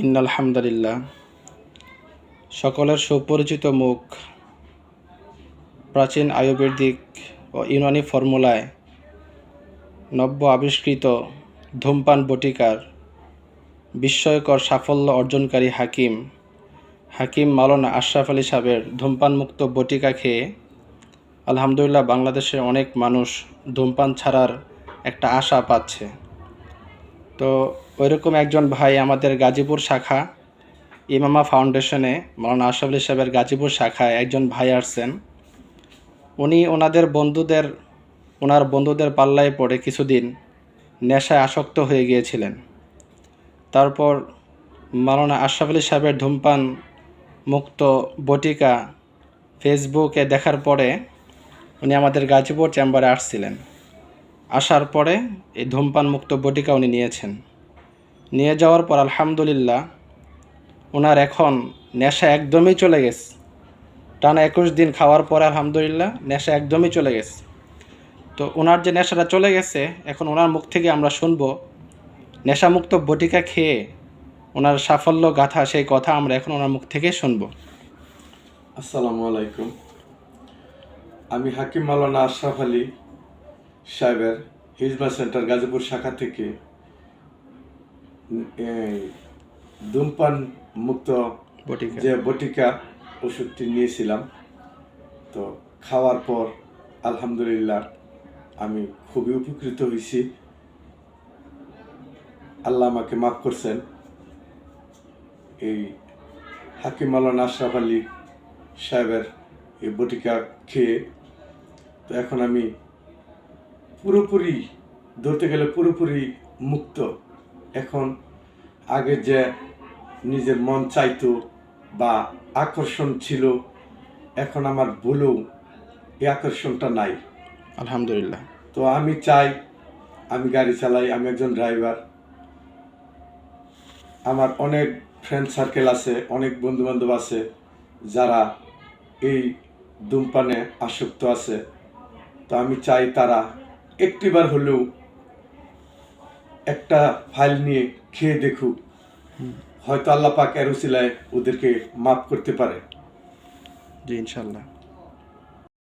ইন্নাল হামদুলিল্লাহ। সকলের সুপরিচিত মুখ প্রাচীন আয়ুর্বেদিক ও ইউনানি ফর্মুলায় নব্য আবিষ্কৃত ধূমপান বটিকার বিস্ময়কর সাফল্য অর্জনকারী হাকিম মাওলানা আশরাফ আলী সাহেবের ধূমপানমুক্ত বটিকা খেয়ে আলহামদুলিল্লাহ বাংলাদেশে অনেক মানুষ ধূমপান ছাড়ার একটা আশা পাচ্ছে। তো ওইরকম একজন ভাই আমাদের গাজীপুর শাখা ইমামা ফাউন্ডেশনে মাওলানা আশরাফ আলী সাহেবের গাজীপুর শাখায় একজন ভাই আসছেন। উনি ওনার বন্ধুদের পাল্লায় পড়ে কিছুদিন নেশায় আসক্ত হয়ে গিয়েছিলেন। তারপর মাওলানা আশরাফ আলী সাহেবের ধূমপান মুক্ত বটিকা ফেসবুকে দেখার পরে উনি আমাদের গাজীপুর চেম্বারে আসছিলেন। আসার পরে এই ধূমপান মুক্ত বটিকা উনি নিয়ে যাওয়ার পর আলহামদুলিল্লাহ ওনার এখন নেশা একদমই চলে গেছে। টানা 21 দিন খাওয়ার পরে আলহামদুলিল্লাহ নেশা একদমই চলে গেছে। তো ওনার যে নেশাটা চলে গেছে, এখন ওনার মুখ থেকে আমরা শুনবো নেশামুক্ত বটিকা খেয়ে ওনার সাফল্য গাথা, সেই কথা আমরা এখন ওনার মুখ থেকে শুনবো। আসসালামু আলাইকুম। আমি হাকিম মাওলানা আশরাফ আলী সাহেবের হিজমা সেন্টার গাজীপুর শাখা থেকে ধূমপান মুক্ত যে বটিকা ওষুধটি নিয়েছিলাম। তো খাওয়ার পর আলহামদুলিল্লাহ আমি খুবই উপকৃত হয়েছি। আল্লাহ আমাকে মাফ করছেন এই হাকিম মাওলানা আশরাফ আলী সাহেবের এই বটিকা খেয়ে। তো এখন আমি পুরোপুরি ধরতে গেলে পুরোপুরি মুক্ত। এখন আগে যে নিজের মন চাইতো বা আকর্ষণ ছিল, এখন আমার ভুলেও এই আকর্ষণটা নাই আলহামদুলিল্লাহ। তো আমি চাই, আমি গাড়ি চালাই, আমি একজন ড্রাইভার, আমার অনেক ফ্রেন্ড সার্কেল আছে, অনেক বন্ধু বান্ধব আছে যারা এই ধূমপানে আসক্ত আছে। তো আমি চাই তারা একটিবার হলেও একটা ফাইল নিয়ে খেয়ে দেখুক, হয়তো আল্লাহ পাক এর উসিলায় ওদেরকে মাফ করতে পারে। জি ইনশাল্লাহ।